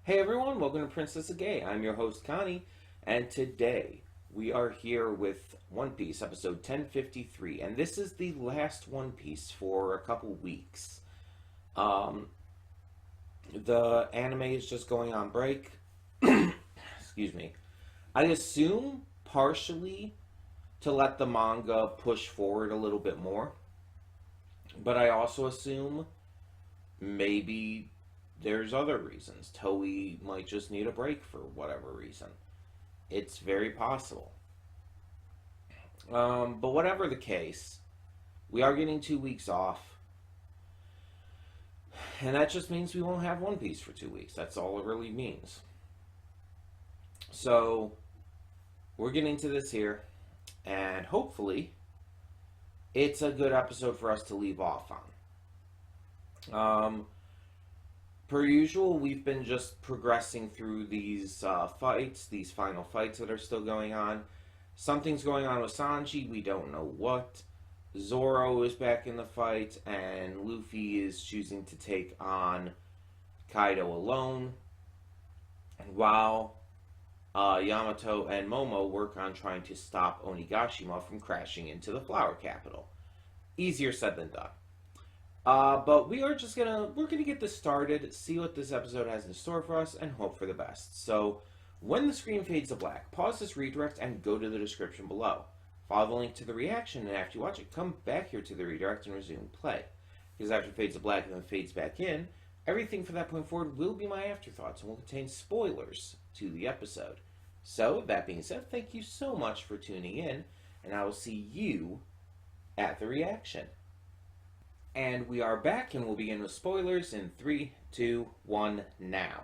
Hey everyone, welcome to Princess of Gay. I'm your host Connie, and today we are here with One Piece episode 1053, and this is the last One Piece for a couple weeks. Um, the anime is just going on break. Excuse me. I assume partially to let the manga push forward a little bit more, but I also assume maybe there's other reasons. Toei might just need a break for whatever reason. It's very possible. But whatever the case, we are getting 2 weeks off. And that just means we won't have One Piece for 2 weeks. That's all it really means. So, we're getting to this here. And hopefully, it's a good episode for us to leave off on. Per usual, we've been just progressing through these fights, these final fights that are still going on. Something's going on with Sanji, we don't know what. Zoro is back in the fight, and Luffy is choosing to take on Kaido alone, while Yamato and Momo work on trying to stop Onigashima from crashing into the Flower Capital. Easier said than done. But we're gonna get this started, see what this episode has in store for us, and hope for the best. So, when the screen fades to black, pause this redirect and go to the description below. Follow the link to the reaction, and after you watch it, come back here to the redirect and resume play. Because after it fades to black and then fades back in, everything from that point forward will be my afterthoughts and will contain spoilers to the episode. So, that being said, thank you so much for tuning in, and I will see you at the reaction. And we are back, and we'll begin with spoilers in 3, 2, 1, now.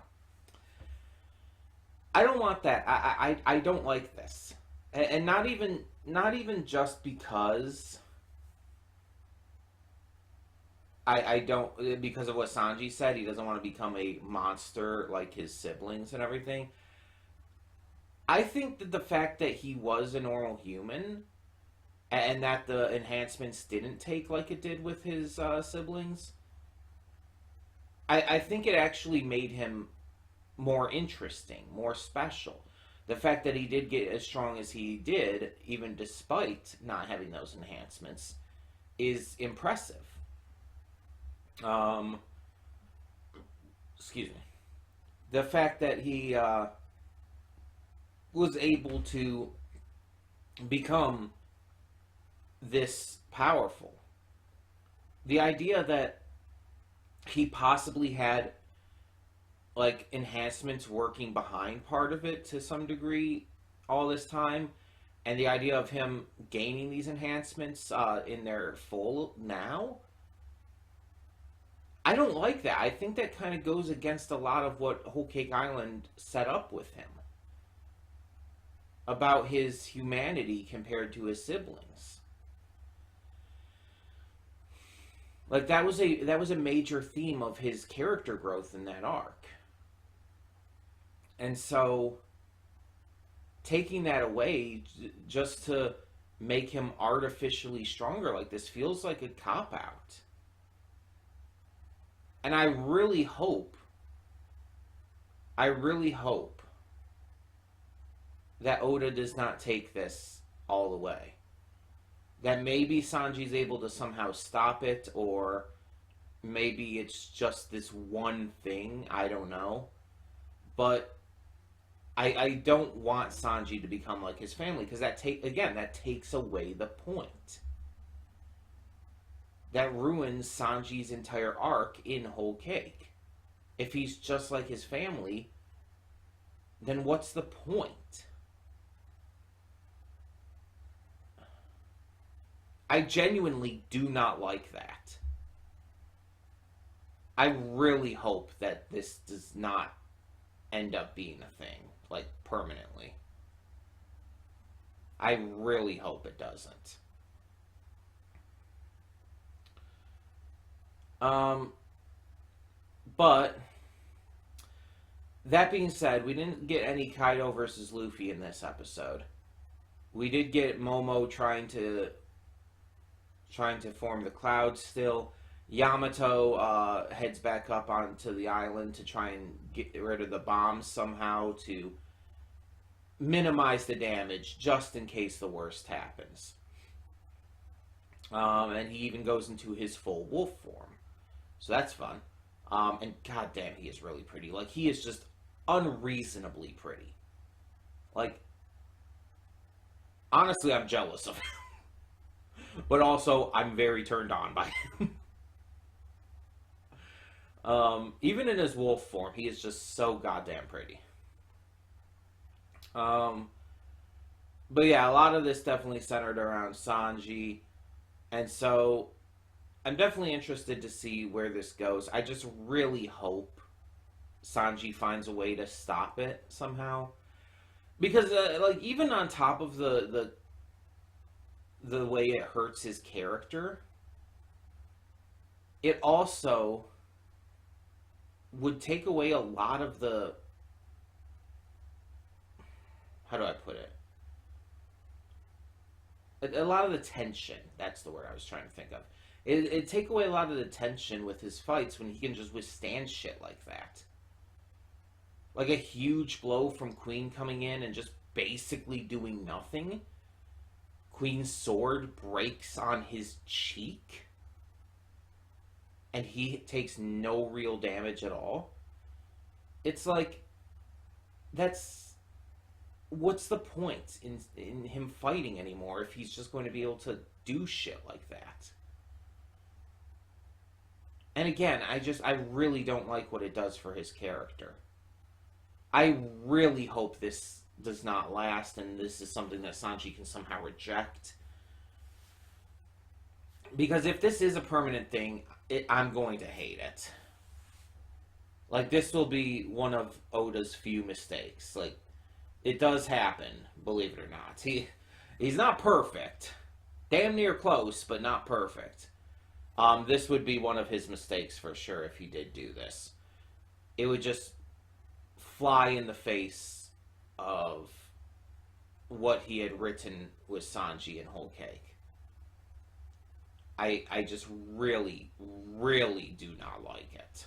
I don't want that. I don't like this. And not even just because I don't, because of what Sanji said, he doesn't want to become a monster like his siblings and everything. I think that the fact that he was a normal human, and that the enhancements didn't take like it did with his siblings, I think it actually made him more interesting, more special. The fact that he did get as strong as he did, even despite not having those enhancements, is impressive. Excuse me. The fact that he was able to become this powerful. The idea that he possibly had like enhancements working behind part of it to some degree all this time, and the idea of him gaining these enhancements in their full now, I don't like that. I think that kind of goes against a lot of what Whole Cake Island set up with him about his humanity compared to his siblings. Like that was a major theme of his character growth in that arc. And so taking that away just to make him artificially stronger like this feels like a cop out. And I really hope that Oda does not take this all the way. That maybe Sanji's able to somehow stop it, or maybe it's just this one thing, I don't know. But I don't want Sanji to become like his family, because that takes away the point. That ruins Sanji's entire arc in Whole Cake. If he's just like his family, then what's the point? I genuinely do not like that. I really hope that this does not end up being a thing, like permanently. I really hope it doesn't. But that being said, we didn't get any Kaido versus Luffy in this episode. We did get Momo trying to form the clouds still. Yamato heads back up onto the island to try and get rid of the bombs somehow to minimize the damage just in case the worst happens. And he even goes into his full wolf form. So that's fun. And goddamn, he is really pretty. Like, he is just unreasonably pretty. Like, honestly, I'm jealous of him. But also, I'm very turned on by him. Even in his wolf form, he is just so goddamn pretty. But yeah, a lot of this definitely centered around Sanji. And so, I'm definitely interested to see where this goes. I just really hope Sanji finds a way to stop it somehow. Because, like, even on top of the way it hurts his character, it also would take away a lot of the, how do I put it? A lot of the tension. That's the word I was trying to think of. It'd take away a lot of the tension with his fights when he can just withstand shit like that. Like a huge blow from Queen coming in and just basically doing nothing. Queen's sword breaks on his cheek. And he takes no real damage at all. It's like, what's the point in him fighting anymore if he's just going to be able to do shit like that? And again, I really don't like what it does for his character. I really hope this does not last and this is something that Sanji can somehow reject. Because if this is a permanent thing, I'm going to hate it. Like, this will be one of Oda's few mistakes. Like, it does happen, believe it or not. He's not perfect. Damn near close, but not perfect. This would be one of his mistakes for sure if he did do this. It would just fly in the face of what he had written with Sanji and Whole Cake. I just really, really do not like it.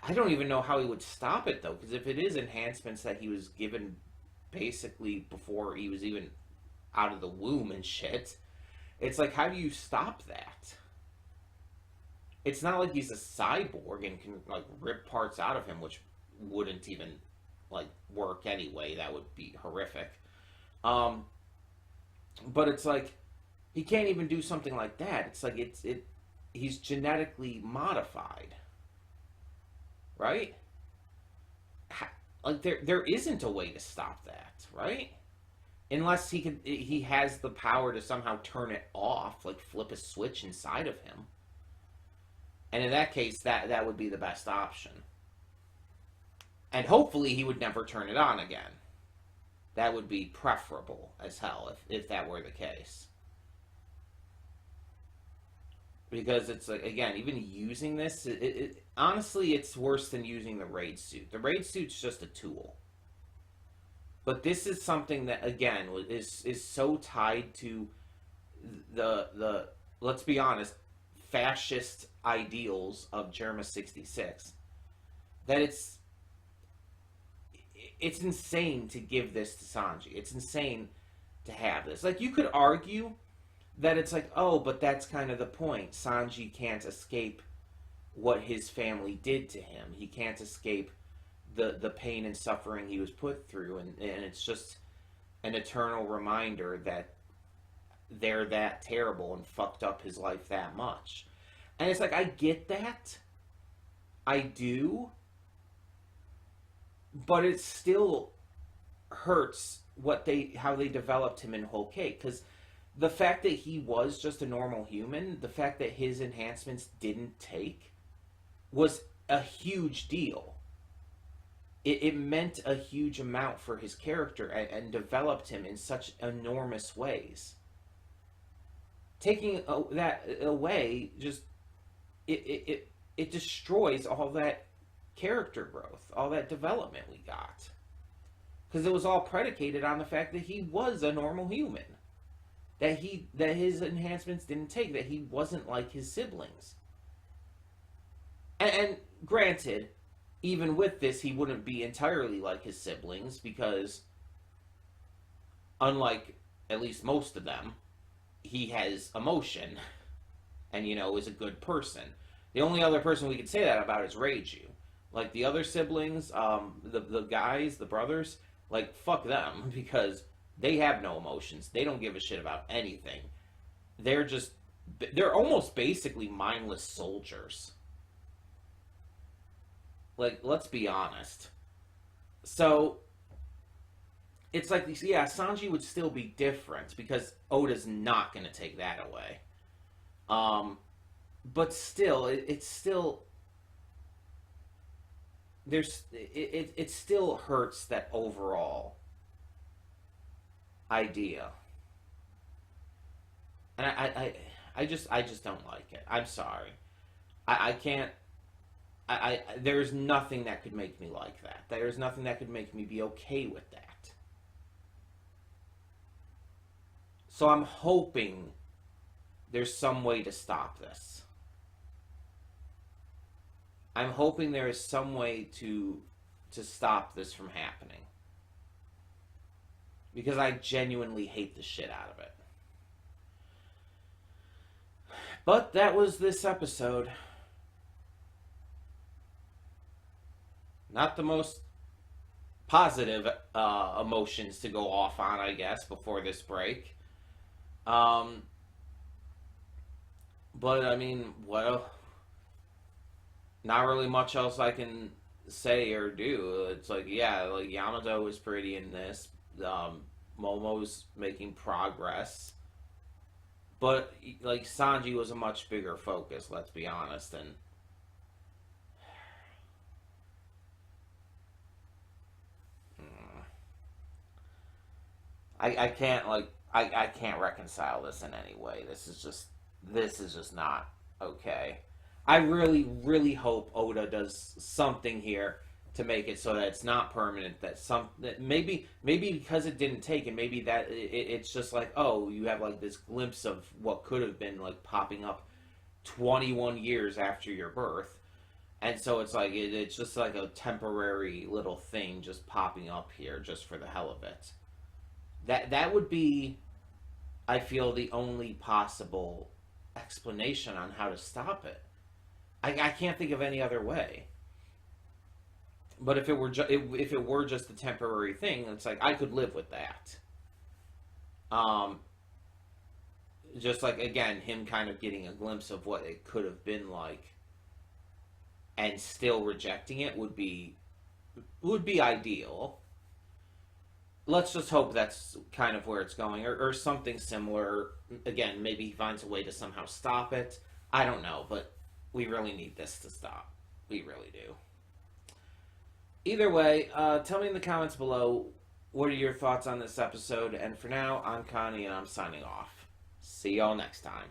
I don't even know how he would stop it, though, because if it is enhancements that he was given basically before he was even out of the womb and shit, it's like, how do you stop that? It's not like he's a cyborg and can, like, rip parts out of him, which wouldn't even, like, work anyway. That would be horrific. But it's like, he can't even do something like that. It's like, he's genetically modified. Right? Like, there isn't a way to stop that, right? Unless he has the power to somehow turn it off, like flip a switch inside of him. And in that case, that would be the best option. And hopefully he would never turn it on again. That would be preferable as hell if that were the case. Because it's like, again, even using this, honestly, it's worse than using the raid suit. The raid suit's just a tool. But this is something that, again, is so tied to the let's be honest, fascist ideals of Germa 66 that it's insane to give this to Sanji. It's insane to have this. Like, you could argue that it's like, oh, but that's kind of the point. Sanji can't escape what his family did to him. He can't escape the pain and suffering he was put through. And it's just an eternal reminder that they're that terrible and fucked up his life that much. And it's like, I get that. I do. But it still hurts how they developed him in Whole Cake. Because the fact that he was just a normal human, the fact that his enhancements didn't take, was a huge deal. It meant a huge amount for his character and developed him in such enormous ways. Taking that away, just it destroys all that character growth, all that development we got. Because it was all predicated on the fact that he was a normal human. that his enhancements didn't take, that he wasn't like his siblings. And granted, even with this, he wouldn't be entirely like his siblings because, unlike at least most of them, he has emotion and, is a good person. The only other person we could say that about is Reiju. Like, the other siblings, the guys, the brothers, like, fuck them because they have no emotions. They don't give a shit about anything. They're almost basically mindless soldiers. Like, let's be honest. So, it's like, yeah, Sanji would still be different because Oda's not going to take that away. But still, it's still... It still hurts that overall idea. And I just don't like it. I'm sorry. I can't... there's nothing that could make me like that. There's nothing that could make me be okay with that. So I'm hoping there's some way to stop this. I'm hoping there is some way to stop this from happening. Because I genuinely hate the shit out of it. But that was this episode. Not the most positive emotions to go off on, I guess, before this break. But, I mean, well, not really much else I can say or do. It's like, yeah, like, Yamato was pretty in this. Momo's making progress. But, like, Sanji was a much bigger focus, let's be honest, and... I can't, like, I can't reconcile this in any way. This is just not okay. I really, really hope Oda does something here to make it so that it's not permanent. That maybe because it didn't take, and maybe that it's just like, oh, you have like this glimpse of what could have been like popping up 21 years after your birth, and so it's like it's just like a temporary little thing just popping up here just for the hell of it. That would be, I feel, the only possible explanation on how to stop it. I can't think of any other way. But if it were just a temporary thing, it's like I could live with that. Just like, again, him kind of getting a glimpse of what it could have been like, and still rejecting it would be ideal. Let's just hope that's kind of where it's going, or something similar. Again, maybe he finds a way to somehow stop it. I don't know, but we really need this to stop. We really do. Either way, tell me in the comments below, what are your thoughts on this episode? And for now, I'm Connie, and I'm signing off. See y'all next time.